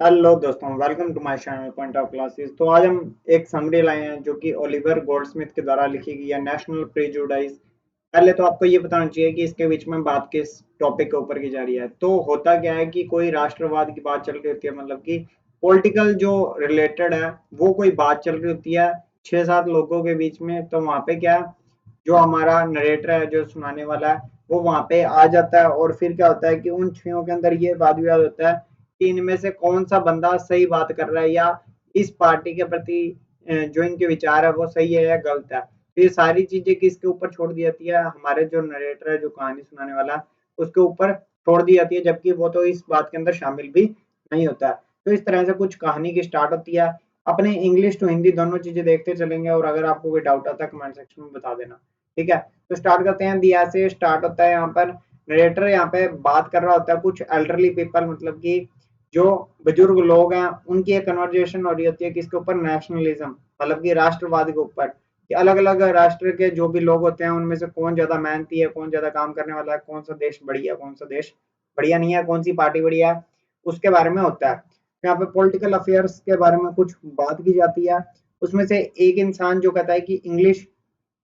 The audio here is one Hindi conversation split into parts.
हेलो दोस्तों, welcome to my channel point of classes. तो आज हम एक समरी लाए हैं जो कि ओलिवर गोल्डस्मिथ के द्वारा लिखी गई है, नेशनल प्रेजुडाइज। पहले तो आपको ये बताना चाहिए कि इसके बीच में बात किस टॉपिक के ऊपर की जा रही है। तो होता क्या है कि कोई राष्ट्रवाद की बात चल रही होती है, मतलब कि पॉलिटिकल जो रिलेटेड है वो कोई बात चल रही होती है 6-7 लोगों के बीच में। तो वहां पे क्या, जो हमारा नरेटर है, जो सुनाने वाला है, वो वहां पे आ जाता है। और फिर क्या होता है कि उन छयों के अंदर ये वाद विवाद होता है कि इनमें से कौन सा बंदा सही बात कर रहा है, या इस पार्टी के प्रति जो इनके विचार है वो सही है या गलत है। तो ये सारी चीजें किसके ऊपर छोड़ दी जाती है, हमारे जो नरेटर है, जो कहानी सुनाने वाला है, उसके ऊपर छोड़ दी जाती है, जबकि वो तो इस बात के अंदर शामिल भी नहीं होता है। तो इस तरह से कुछ कहानी की स्टार्ट होती है। अपने इंग्लिश टू हिंदी दोनों चीजें देखते चलेंगे, और अगर आपको कोई डाउट आता है कमेंट सेक्शन में बता देना। ठीक है, तो स्टार्ट करते हैं। दी ऐसे स्टार्ट होता है। यहाँ पर नरेटर यहाँ पे बात कर रहा होता है कुछ एल्डरली पीपल, मतलब कि जो बुजुर्ग लोग हैं, उनकी एक कन्वर्जेशन हो रही होती है किसके ऊपर, नेशनलिज्म, मतलब कि राष्ट्रवाद के ऊपर। कि अलग अलग राष्ट्र के जो भी लोग होते हैं उनमें से कौन ज्यादा मेहनती है, कौन ज्यादा काम करने वाला है, कौन सा देश बढ़िया, कौन सा देश बढ़िया नहीं है, कौन सी पार्टी बढ़िया है, उसके बारे में होता है। तो यहाँ पे पॉलिटिकल अफेयर्स के बारे में कुछ बात की जाती है। उसमें से एक इंसान जो कहता है कि इंग्लिश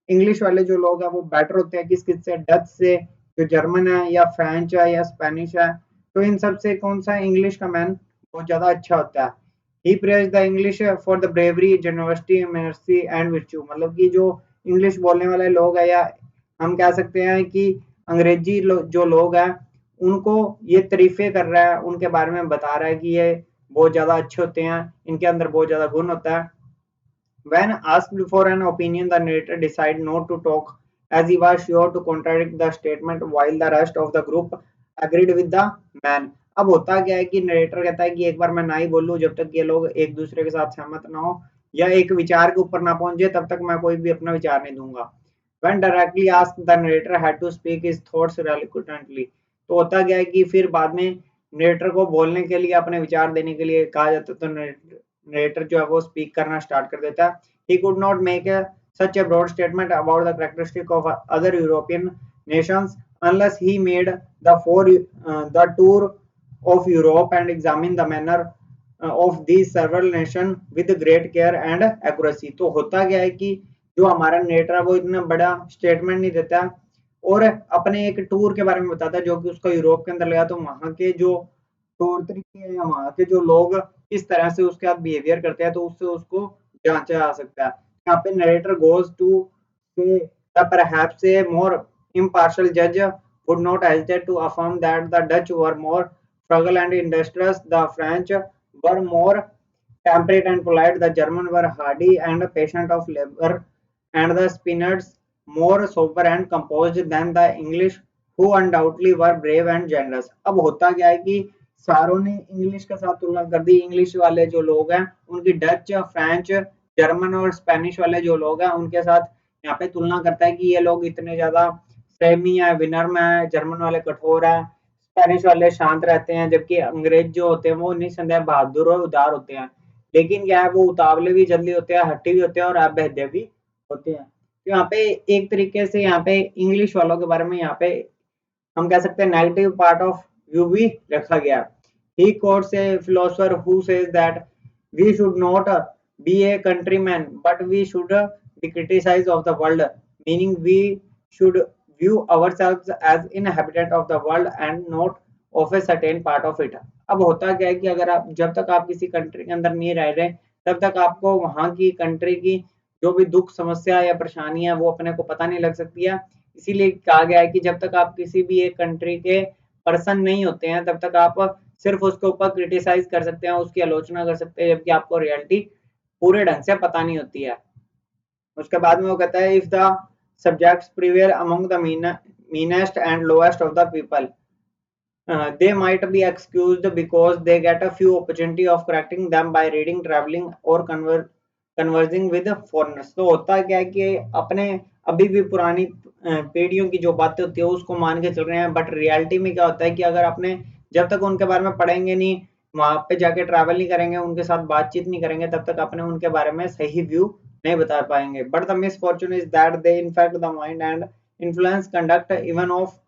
इंग्लिश वाले जो लोग हैं वो बेटर होते हैं किस किस से, डच से, जो जर्मन है, या फ्रेंच है, या स्पेनिश है। तो इन सब से कौन सा इंग्लिश का मैन बहुत ज्यादा अच्छा होता है। He praise the English for the bravery, generosity, mercy and virtue, मतलब कि जो इंग्लिश बोलने वाले लोग हैं, या हम कह सकते हैं कि अंग्रेजी जो लोग हैं, उनको ये तारीफे कर रहा है, उनके बारे में बता रहा है कि ये बहुत ज्यादा अच्छे होते हैं, इनके अंदर बहुत ज्यादा गुण होता है। When asked for an opinion, the narrator decided not to talk, as he was sure to contradict the statement, while the rest of the group agreed with the man. अब होता क्या है कि नरेटर कहता है कि एक बार मैं ना ही बोलूं, जब तक ये लोग एक दूसरे के साथ सहमत ना हो या एक विचार के ऊपर ना पहुंचे, तब तक मैं कोई भी अपना विचार नहीं दूंगा। When directly asked, the narrator had to speak his thoughts eloquently. तो होता क्या है कि फिर बाद में नरेटर को बोलने के लिए, अपने विचार देने के लिए कहा जाता है, तो नरेटर जो है वो स्पीक करना स्टार्ट कर देता है। He could not make such a broad statement about the characteristic of other European nations unless he made the tour of Europe and examined the manner of these several nations with great care and accuracy. तो होता क्या है कि जो हमारा नेटर है वो इतना बड़ा स्टेटमेंट नहीं देता, और अपने एक टूर के बारे में बताता है जो कि उसको यूरोप के अंदर लगा। तो वहां के जो तौर तरीके हैं, या वहां के जो लोग किस तरह से उसके साथ बिहेवियर करते हैं, तो उससे उसको जांचा जा सकता है। यहाँ पे नरेटर गोज टू से perhaps a more impartial judge would not hesitate to affirm that the Dutch were more frugal and industrious, the French were more temperate and polite, the German were hardy and patient of labor, and the Spaniards more sober and composed than the English, who undoubtedly were brave and generous. अब होता क्या है कि सारों ने इंग्लिश के साथ तुलना कर दी। इंग्लिश वाले जो लोग हैं उनकी डच, फ्रेंच, जर्मन और स्पेनिश वाले जो लोग हैं उनके साथ यहाँ पे तुलना करता है कि ये लोग इतने ज्यादा प्रेमी है, विनम्र है, जर्मन वाले कठोर है, स्पेनिश वाले शांत रहते हैं, जबकि अंग्रेज जो होते हैं वो निसंदेह बहादुर और उदार होते हैं। लेकिन क्या है, वो उतावले भी जल्दी होते हैं, हट्टी भी होते हैं, और अभेद्य भी होते हैं। तो यहाँ पे एक तरीके से यहाँ पे इंग्लिश वालों के बारे में यहाँ पे हम कह सकते हैं नेगेटिव पार्ट ऑफ व्यू भी रखा गया। He quotes a philosopher who says that we should not be a countryman, but we should be criticized of the world, meaning we should view ourselves as inhabitant of the world and not of a certain part of it. अब होता क्या है कि अगर आप, जब तक आप किसी कंट्री के अंदर नहीं रह रहे, तब तक आपको वहां की कंट्री की जो भी दुख, समस्या या परेशानी है वो अपने को पता नहीं लग सकती है। इसीलिए कहा गया है कि जब तक आप किसी भी एक कंट्री के पर्सन नहीं होते हैं, तब तक आप सिर्फ उसके ऊपर क्रिटिसाइज कर सकते हैं, उसकी आलोचना कर सकते हैं, जबकि आपको रियलिटी पूरे ढंग से पता नहीं होती है। उसके बाद में वो कहता है, if the subjects prevail among the meanest and lowest of the people, they might be excused because they get a few opportunity of correcting them by reading, traveling or conversing with foreigners. तो होता क्या है कि अपने अभी भी पुरानी पीढ़ियों की जो बातें होती है उसको मान के चल रहे हैं, बट रियलिटी में क्या होता है कि अगर आपने जब तक उनके बारे में पढ़ेंगे नहीं, वहां पे जाके ट्रैवल नहीं करेंगे, उनके साथ बातचीत नहीं करेंगे, तब तक अपने उनके बारे में सही व्यू नहीं बता पाएंगे। But the misfortune is that they infect the mind and influence conduct even of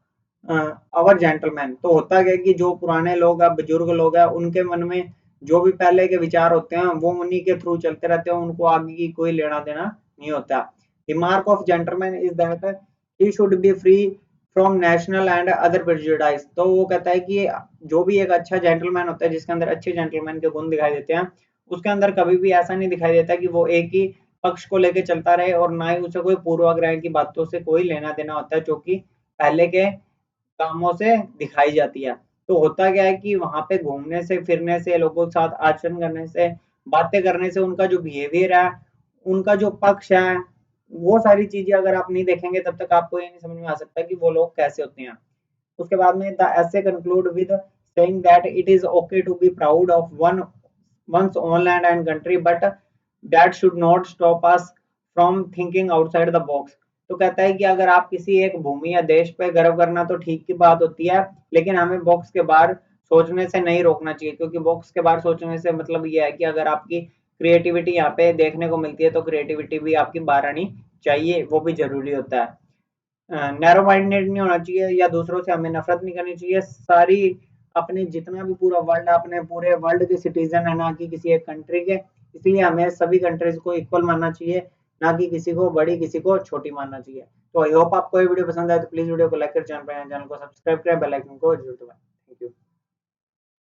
our gentleman. तो होता क्या कि जो पुराने लोग हैं, बुजुर्ग लोग हैं, उनके मन में जो भी पहले के विचार होते हैं वो उन्हीं के थ्रू चलते रहते हैं, उनको आगे की कोई लेना देना नहीं होता। The mark of gentleman is that he should be free from national and other prejudice. तो वो कहता है कि जो भी एक अच्छा जेंटलमैन होता है, जिसके अंदर अच्छे जेंटलमैन के गुण दिखाई देते हैं, उसके अंदर कभी भी ऐसा नहीं दिखाई देता कि वो एक ही पक्ष को लेकर चलता रहे, और ना ही उसे कोई पूर्वाग्रह की बातों से कोई लेना देना होता है, जो कि पहले के कामों से दिखाई जाती है। तो होता क्या है कि वहां पे घूमने से, फिरने से, लोगों के साथ आचरण करने से, बातें करने से, उनका जो बिहेवियर है, उनका जो पक्ष है, वो सारी चीजें अगर आप नहीं देखेंगे तब तक आपको ये नहीं समझ में आ सकता कि वो लोग कैसे होते हैं। उसके बाद में the essay conclude with saying that it is okay to be proud of one's own land and country, but that should not stop us from thinking outside the box। तो कहता है कि अगर आप किसी एक भूमि या देश पे गर्व करना तो ठीक की बात होती है, लेकिन हमें बॉक्स के बाहर सोचने से नहीं रोकना चाहिए, क्योंकि बॉक्स के बाहर सोचने से मतलब ये है कि अगर आपकी क्रिएटिविटी यहाँ पे देखने को मिलती है तो क्रिएटिविटी भी आपकी बाहर आनी चाहिए, वो भी जरूरी होता है। नैरो माइंडेड नहीं होना चाहिए, या दूसरों से हमें नफरत नहीं करनी चाहिए। सारी अपने जितना भी पूरा वर्ल्ड, अपने पूरे वर्ल्ड के सिटीजन है, ना कि किसी एक कंट्री के, इसलिए हमें सभी कंट्रीज को इक्वल मानना चाहिए, ना कि किसी को बड़ी किसी को छोटी मानना चाहिए। तो आई होप आपको ये वीडियो पसंद आए, तो प्लीज वीडियो को लाइक कर चैनल को सब्सक्राइब करें, बेल आइकन को जरूर दबाएं।